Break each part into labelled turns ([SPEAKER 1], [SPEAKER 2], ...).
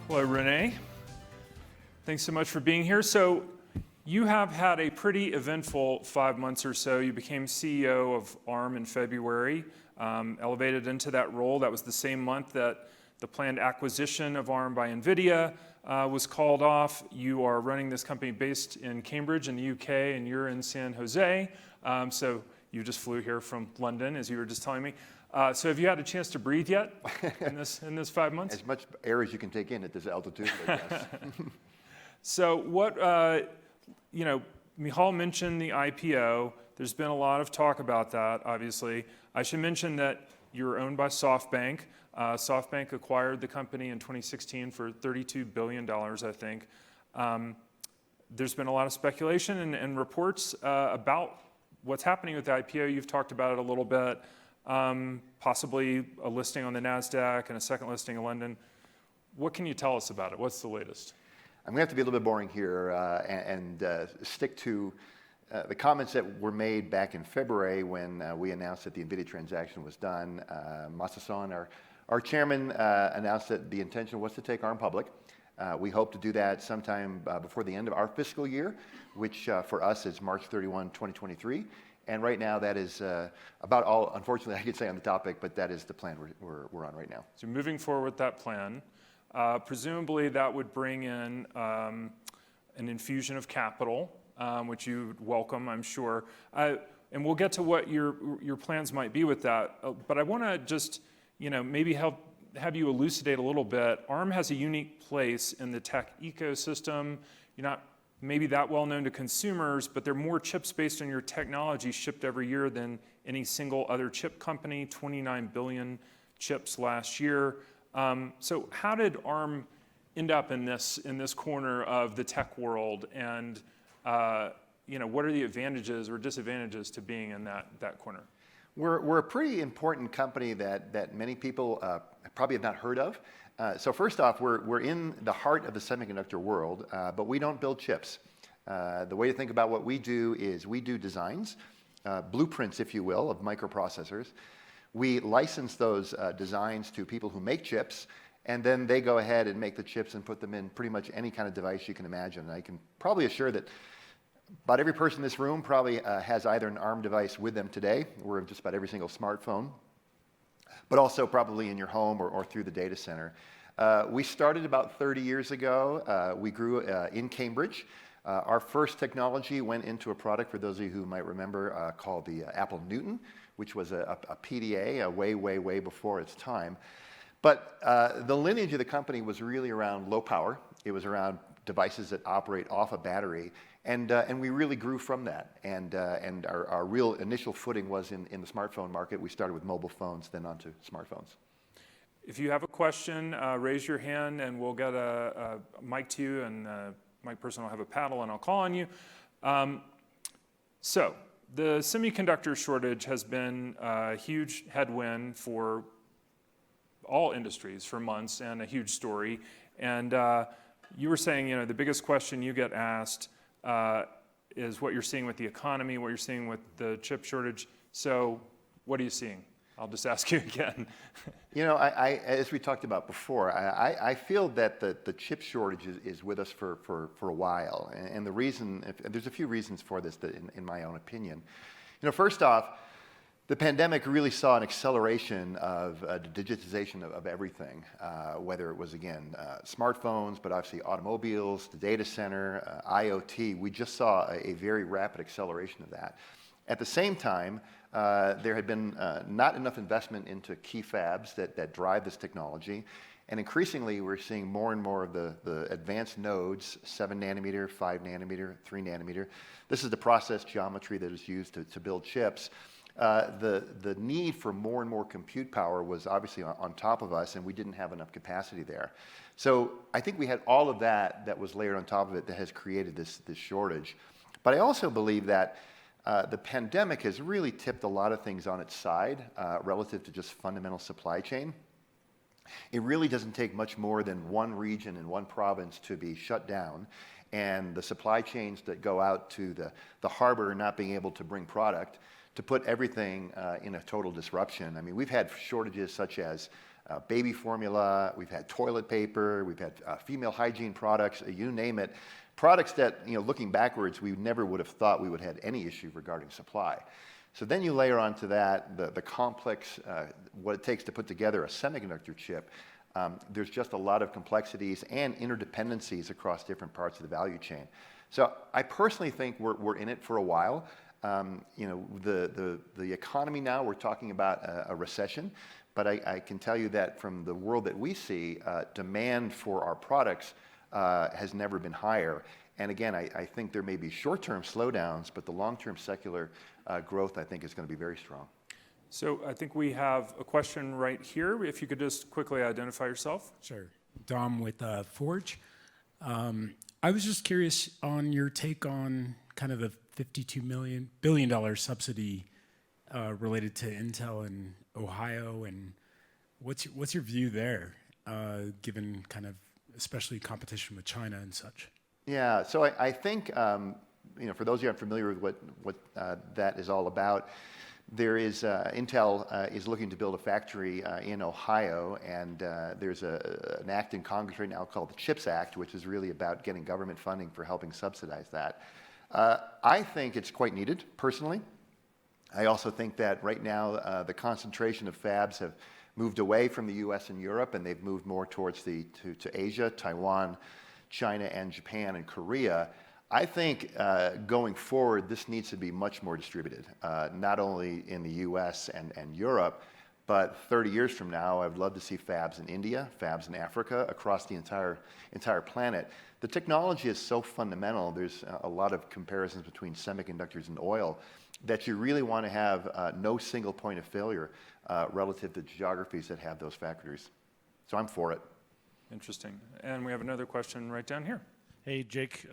[SPEAKER 1] Hello, Renee. Thanks so much for being here. So you have had a pretty eventful 5 months or so. You became CEO of ARM in February, elevated into that role. That was the same month that the planned acquisition of ARM by NVIDIA was called off. You are running this company based in Cambridge in the UK, and you're in San Jose. So you just flew here from London, as you were just telling me. So have you had a chance to breathe yet in this 5 months?
[SPEAKER 2] As much air as you can take in at this altitude, but yes.
[SPEAKER 1] So what, Michal mentioned the IPO. There's been a lot of talk about that, obviously. I should mention that you're owned by SoftBank. SoftBank acquired the company in 2016 for $32 billion, I think. There's been a lot of speculation and reports about what's happening with the IPO. You've talked about it a little bit. Possibly a listing on the NASDAQ and a second listing in London. What can you tell us about it? What's the latest?
[SPEAKER 2] I'm going to have to be a little bit boring here and stick to the comments that were made back in February when we announced that the NVIDIA transaction was done. Masa-san, our chairman, announced that the intention was to take ARM public. We hope to do that sometime before the end of our fiscal year, which for us is March 31, 2023. And right now, that is about all, unfortunately, I could say on the topic, but that is the plan we're on right now.
[SPEAKER 1] So moving forward with that plan, presumably that would bring in an infusion of capital, which you welcome, I'm sure. And we'll get to what your plans might be with that. But I want to just, maybe have you elucidate a little bit. ARM has a unique place in the tech ecosystem. You're not maybe that well known to consumers, but there are more chips based on your technology shipped every year than any single other chip company, 29 billion chips last year. So how did ARM end up in this corner of the tech world? And what are the advantages or disadvantages to being in that corner?
[SPEAKER 2] We're a pretty important company that many people probably have not heard of. So first off, we're in the heart of the semiconductor world, but we don't build chips. The way to think about what we do is we do designs, blueprints, if you will, of microprocessors. We license those designs to people who make chips, and then they go ahead and make the chips and put them in pretty much any kind of device you can imagine. And I can probably assure that about every person in this room probably has either an ARM device with them today, or just about every single smartphone, but also probably in your home or through the data center. We started about 30 years ago. We grew in Cambridge. Our first technology went into a product, for those of you who might remember, called the Apple Newton, which was a PDA, way before its time. But the lineage of the company was really around low power. It was around devices that operate off a battery. And we really grew from that. And our real initial footing was in the smartphone market. We started with mobile phones, then onto smartphones.
[SPEAKER 1] If you have a question, raise your hand and we'll get a mic to you, and my person will have a paddle and I'll call on you. So the semiconductor shortage has been a huge headwind for all industries for months, and a huge story. And you were saying, the biggest question you get asked is what you're seeing with the economy, what you're seeing with the chip shortage. So what are you seeing? I'll just ask you again.
[SPEAKER 2] As we talked about before, I feel that the chip shortage is with us for a while. And the reason, there's a few reasons for this in my own opinion. First off, the pandemic really saw an acceleration of the digitization of everything, whether it was, again, smartphones, but obviously automobiles, the data center, IoT. We just saw a very rapid acceleration of that. At the same time, there had been not enough investment into key fabs that drive this technology. And increasingly, we're seeing more and more of the advanced nodes, 7 nanometer, 5 nanometer, 3 nanometer. This is the process geometry that is used to build chips. The need for more and more compute power was obviously on top of us, and we didn't have enough capacity there. So I think we had all of that was layered on top of it that has created this shortage. But I also believe that the pandemic has really tipped a lot of things on its side relative to just fundamental supply chain. It really doesn't take much more than one region and one province to be shut down, and the supply chains that go out to the harbor not being able to bring product to put everything in a total disruption. I mean, we've had shortages such as baby formula, we've had toilet paper, we've had female hygiene products, you name it. Products that, looking backwards, we never would have thought we would have any issue regarding supply. So then you layer onto that the complex, what it takes to put together a semiconductor chip. There's just a lot of complexities and interdependencies across different parts of the value chain. So I personally think we're in it for a while. The economy now, we're talking about a recession, but I can tell you that from the world that we see, demand for our products has never been higher. And again, I think there may be short-term slowdowns, but the long-term secular growth, I think, is going to be very strong.
[SPEAKER 1] So I think we have a question right here. If you could just quickly identify yourself.
[SPEAKER 3] Sure. Dom with Forge. I was just curious on your take on kind of the $52 billion subsidy related to Intel in Ohio, and what's your view there, given kind of especially competition with China and such?
[SPEAKER 2] Yeah, so I think, for those of you aren't familiar with what that is all about, there is, Intel is looking to build a factory in Ohio, and there's an act in Congress right now called the CHIPS Act, which is really about getting government funding for helping subsidize that. I think it's quite needed, personally. I also think that right now the concentration of fabs have moved away from the US and Europe, and they've moved more towards to Asia, Taiwan, China, and Japan, and Korea. I think going forward, this needs to be much more distributed, not only in the US and Europe, but 30 years from now, I would love to see fabs in India, fabs in Africa, across the entire planet. The technology is so fundamental, there's a lot of comparisons between semiconductors and oil, that you really want to have no single point of failure relative to geographies that have those factories. So I'm for it.
[SPEAKER 1] Interesting. And we have another question right down here.
[SPEAKER 4] Hey, Jake,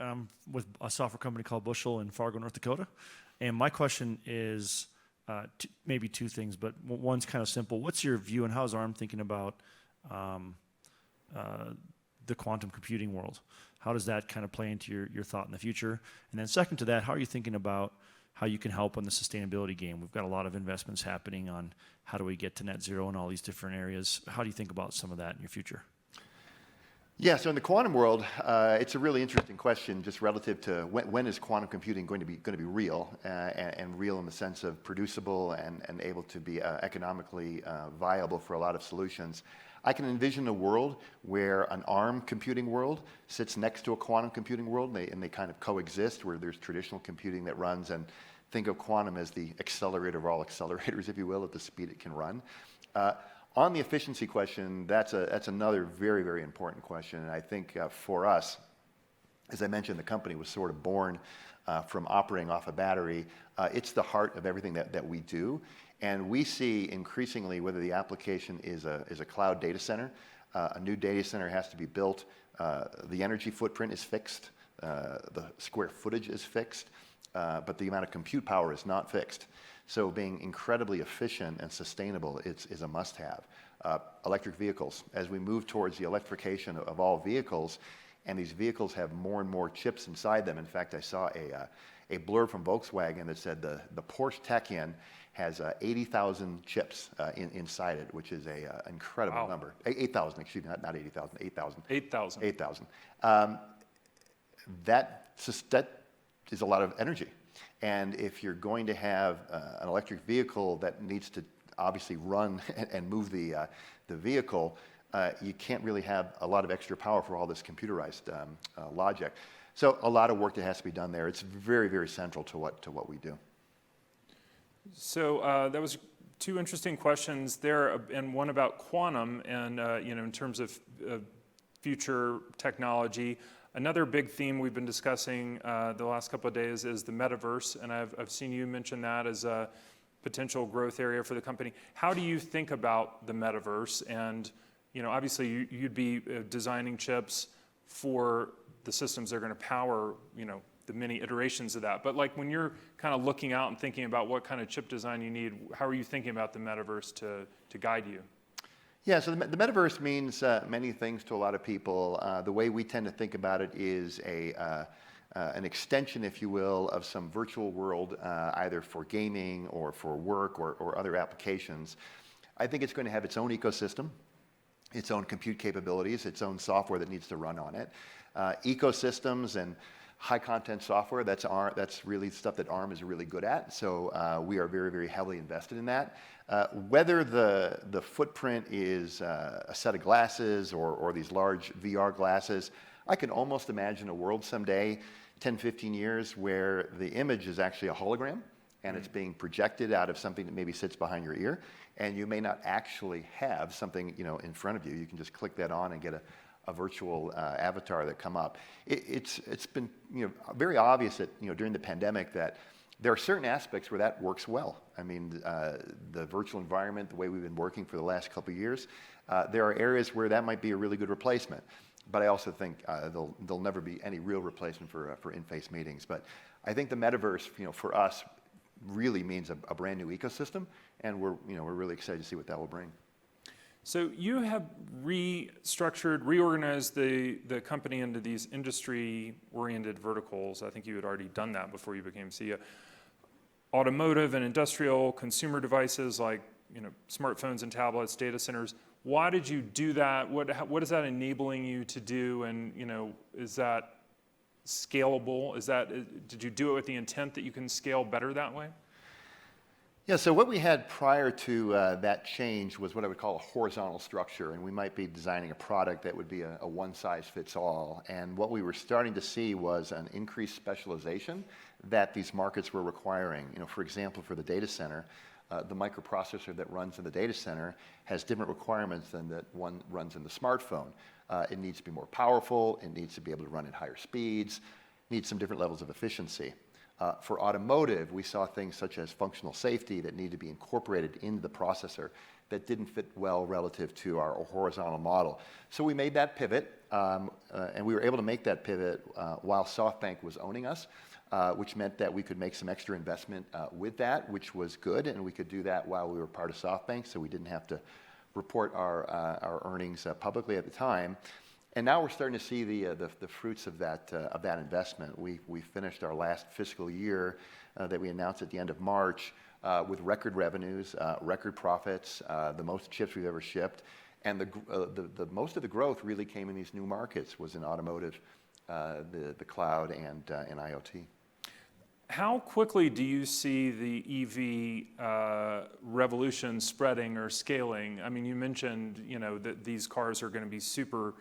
[SPEAKER 4] with a software company called Bushel in Fargo, North Dakota. And my question is maybe two things, but one's kind of simple. What's your view and how's ARM thinking about the quantum computing world? How does that kind of play into your thought in the future? And then second to that, how are you thinking about how you can help on the sustainability game? We've got a lot of investments happening on how do we get to net zero in all these different areas. How do you think about some of that in your future?
[SPEAKER 2] Yeah, so in the quantum world, it's a really interesting question, just relative to when is quantum computing going to be real, and real in the sense of producible and able to be economically viable for a lot of solutions. I can envision a world where an ARM computing world sits next to a quantum computing world, and they kind of coexist, where there's traditional computing that runs, and think of quantum as the accelerator of all accelerators, if you will, at the speed it can run. On the efficiency question, that's another very, very important question. And I think for us, as I mentioned, the company was sort of born from operating off a battery. It's the heart of everything that we do. And we see increasingly whether the application is a cloud data center. A new data center has to be built. The energy footprint is fixed. The square footage is fixed. But the amount of compute power is not fixed. So being incredibly efficient and sustainable is a must-have. Electric vehicles, as we move towards the electrification of all vehicles, and these vehicles have more and more chips inside them. In fact, I saw a blurb from Volkswagen that said the Porsche Taycan has 80,000 chips inside it, which is an incredible number. 8,000, excuse me, not 80,000, 8,000.
[SPEAKER 1] 8,000.
[SPEAKER 2] 8,000. That is a lot of energy. And if you're going to have an electric vehicle that needs to obviously run and move the vehicle, you can't really have a lot of extra power for all this computerized logic. So a lot of work that has to be done there. It's very, very central to what we do.
[SPEAKER 1] So that was two interesting questions there, and one about quantum and in terms of future technology. Another big theme we've been discussing the last couple of days is the Metaverse, and I've seen you mention that as a potential growth area for the company. How do you think about the Metaverse? And obviously you'd be designing chips for the systems that are going to power the many iterations of that. But like when you're kind of looking out and thinking about what kind of chip design you need, how are you thinking about the Metaverse to guide you?
[SPEAKER 2] Yeah, so the Metaverse means many things to a lot of people. The way we tend to think about it is an extension, if you will, of some virtual world, either for gaming or for work or other applications. I think it's going to have its own ecosystem. its own compute capabilities, its own software that needs to run on it. Ecosystems and high content software, that's really stuff that ARM is really good at. So we are very, very heavily invested in that. Whether the footprint is a set of glasses or these large VR glasses, I can almost imagine a world someday, 10, 15 years, where the image is actually a hologram and it's being projected out of something that maybe sits behind your ear, and you may not actually have something, you know, in front of you. You can just click that on and get a virtual avatar that come up. It's been, you know, very obvious that, you know, during the pandemic that there are certain aspects where that works well. I mean, the virtual environment, the way we've been working for the last couple of years, there are areas where that might be a really good replacement. But I also think there'll never be any real replacement for in-face meetings. But I think the metaverse, you know, for us, really means a brand new ecosystem, and we're really excited to see what that will bring.
[SPEAKER 1] So you have reorganized the company into these industry-oriented verticals. I think you had already done that before you became CEO. Automotive and industrial, consumer devices like, you know, smartphones and tablets, data centers. Why did you do that? What is that enabling you to do? And, you know, is that scalable? Did you do it with the intent that you can scale better that way?
[SPEAKER 2] Yeah, so what we had prior to that change was what I would call a horizontal structure, and we might be designing a product that would be a one-size-fits-all. And what we were starting to see was an increased specialization that these markets were requiring. You know, for example, for the data center, the microprocessor that runs in the data center has different requirements than that one runs in the smartphone. It needs to be more powerful, it needs to be able to run at higher speeds, needs some different levels of efficiency. For automotive, we saw things such as functional safety that need to be incorporated into the processor that didn't fit well relative to our horizontal model. So we made that pivot, and we were able to make that pivot while SoftBank was owning us, which meant that we could make some extra investment with that, which was good, and we could do that while we were part of SoftBank, so we didn't have to report our earnings publicly at the time. And now we're starting to see the fruits of that investment. We finished our last fiscal year that we announced at the end of March with record revenues, record profits, the most chips we've ever shipped, and the most of the growth really came in these new markets, was in automotive, the cloud, and IoT.
[SPEAKER 1] How quickly do you see the EV revolution spreading or scaling? I mean, you mentioned, you know, that these cars are going to be super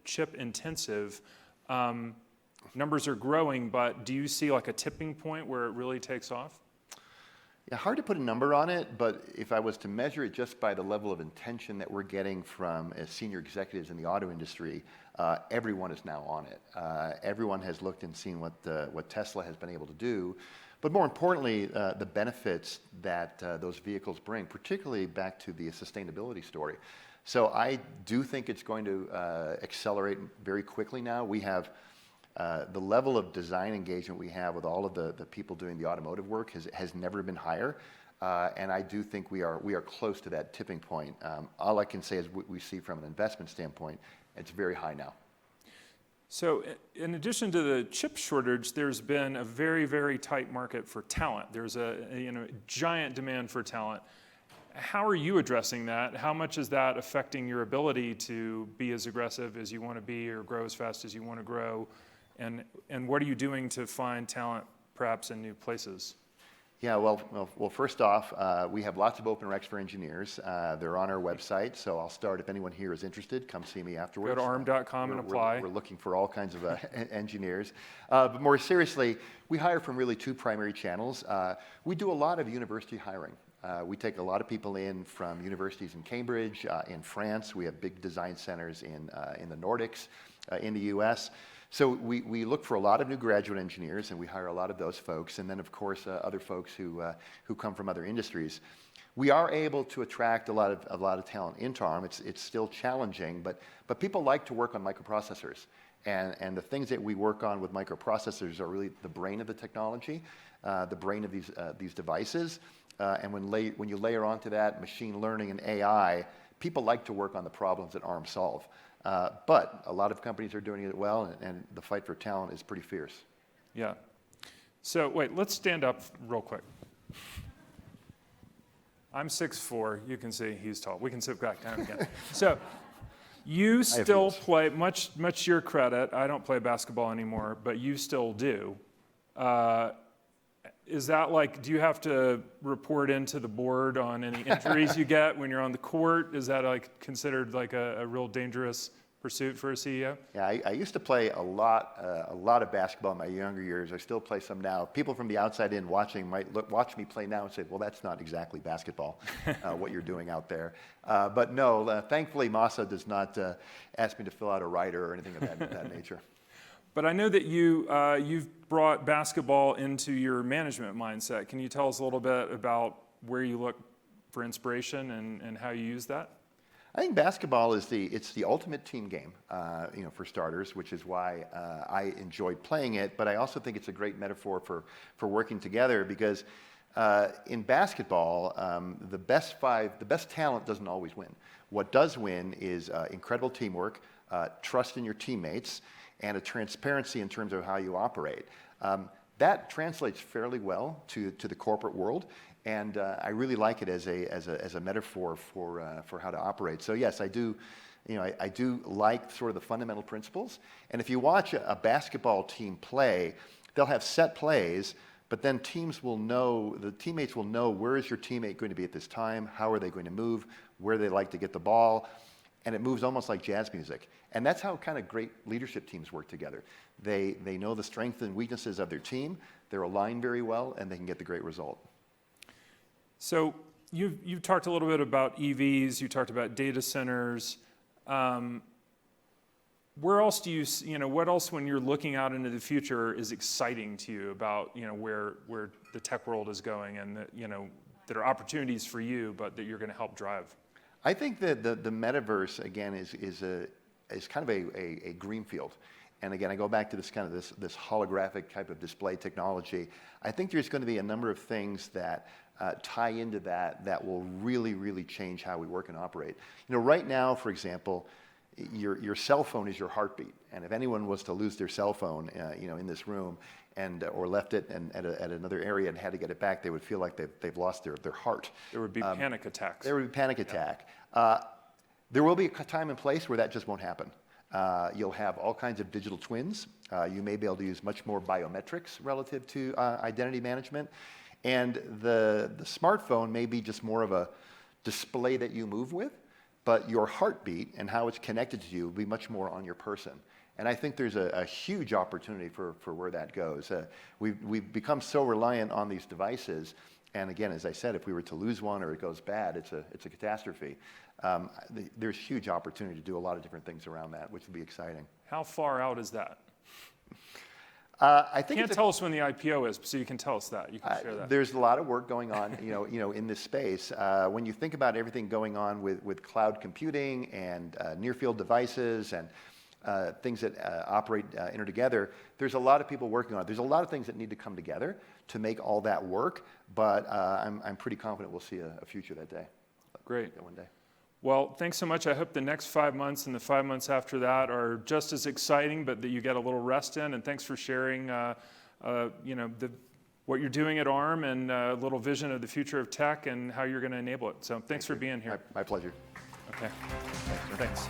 [SPEAKER 1] chip intensive. Numbers are growing, but do you see like a tipping point where it really takes off?
[SPEAKER 2] Yeah, hard to put a number on it, but if I was to measure it just by the level of intention that we're getting from senior executives in the auto industry, everyone is now on it. Everyone has looked and seen what Tesla has been able to do, but more importantly, the benefits that those vehicles bring, particularly back to the sustainability story. So I do think it's going to accelerate very quickly now. We have the level of design engagement we have with all of the people doing the automotive work has never been higher, and I do think we are close to that tipping point. All I can say is what we see from an investment standpoint, it's very high now.
[SPEAKER 1] So in addition to the chip shortage, there's been a very, very tight market for talent. There's a giant demand for talent. How are you addressing that? How much is that affecting your ability to be as aggressive as you want to be or grow as fast as you want to grow? And what are you doing to find talent perhaps in new places?
[SPEAKER 2] Yeah, well, first off, we have lots of open recs for engineers. They're on our website, so I'll start. If anyone here is interested, come see me afterwards.
[SPEAKER 1] Go to arm.com and apply.
[SPEAKER 2] We're looking for all kinds of engineers. But more seriously, we hire from really two primary channels. We do a lot of university hiring. We take a lot of people in from universities in Cambridge, in France. We have big design centers in the Nordics, in the US. So we look for a lot of new graduate engineers, and we hire a lot of those folks, and then of course other folks who come from other industries. We are able to attract a lot of talent into ARM. It's still challenging, but people like to work on microprocessors, and the things that we work on with microprocessors are really the brain of the technology, the brain of these devices, and when you layer onto that machine learning and AI, people like to work on the problems that ARM solve. But a lot of companies are doing it well, and the fight for talent is pretty fierce.
[SPEAKER 1] Yeah. So wait, let's stand up real quick. I'm 6'4". You can see he's tall. We can sit back down again. So you
[SPEAKER 2] have
[SPEAKER 1] still
[SPEAKER 2] heels.
[SPEAKER 1] play, much to your credit, I don't play basketball anymore, but you still do. Is that like, do you have to report into the board on any injuries you get when you're on the court? Is that like considered like a real dangerous pursuit for a CEO?
[SPEAKER 2] Yeah, I used to play a lot of basketball in my younger years. I still play some now. People from the outside in watching might watch me play now and say, well, that's not exactly basketball, what you're doing out there. But no, thankfully, Masa does not ask me to fill out a rider or anything of that nature.
[SPEAKER 1] But I know that you've brought basketball into your management mindset. Can you tell us a little bit about where you look for inspiration and how you use that?
[SPEAKER 2] I think basketball is the ultimate team game, for starters, which is why I enjoyed playing it. But I also think it's a great metaphor for working together because in basketball, the best talent doesn't always win. What does win is incredible teamwork, trust in your teammates, and a transparency in terms of how you operate. That translates fairly well to the corporate world. And I really like it as a metaphor for how to operate. So yes, I do like sort of the fundamental principles. And if you watch a basketball team play, they'll have set plays, but then the teammates will know where is your teammate going to be at this time, how are they going to move, where they like to get the ball, and it moves almost like jazz music. And that's how kind of great leadership teams work together. They know the strengths and weaknesses of their team, they're aligned very well, and they can get the great result.
[SPEAKER 1] So you've talked a little bit about EVs, you talked about data centers. Where else do what else when you're looking out into the future is exciting to you about, where the tech world is going and that are opportunities for you, but that you're going to help drive?
[SPEAKER 2] I think that the metaverse, again, is kind of a greenfield. And again, I go back to this holographic type of display technology. I think there's going to be a number of things that tie into that will really, really change how we work and operate. Right now, for example, your cell phone is your heartbeat. And if anyone was to lose their cell phone, in this room, or left it at another area and had to get it back, they would feel like they've lost their heart.
[SPEAKER 1] There would be panic attacks.
[SPEAKER 2] There would be panic attack. There will be a time and place where that just won't happen. You'll have all kinds of digital twins. You may be able to use much more biometrics relative to identity management. And the smartphone may be just more of a display that you move with, but your heartbeat and how it's connected to you will be much more on your person. And I think there's a huge opportunity for where that goes. We've become so reliant on these devices. And again, as I said, if we were to lose one or it goes bad, it's a catastrophe. There's huge opportunity to do a lot of different things around that, which would be exciting.
[SPEAKER 1] How far out is that?
[SPEAKER 2] I think
[SPEAKER 1] you can't tell us when the IPO is, so you can tell us that. You can share that.
[SPEAKER 2] There's a lot of work going on, in this space. When you think about everything going on with cloud computing and near-field devices and things that operate together, there's a lot of people working on it. There's a lot of things that need to come together to make all that work, but I'm pretty confident we'll see a future that day.
[SPEAKER 1] Great.
[SPEAKER 2] One day.
[SPEAKER 1] Well, thanks so much. I hope the next 5 months and the 5 months after that are just as exciting, but that you get a little rest in. And thanks for sharing, what you're doing at ARM and a little vision of the future of tech and how you're going to enable it. So thanks for being here.
[SPEAKER 2] My pleasure.
[SPEAKER 1] Okay. Thanks.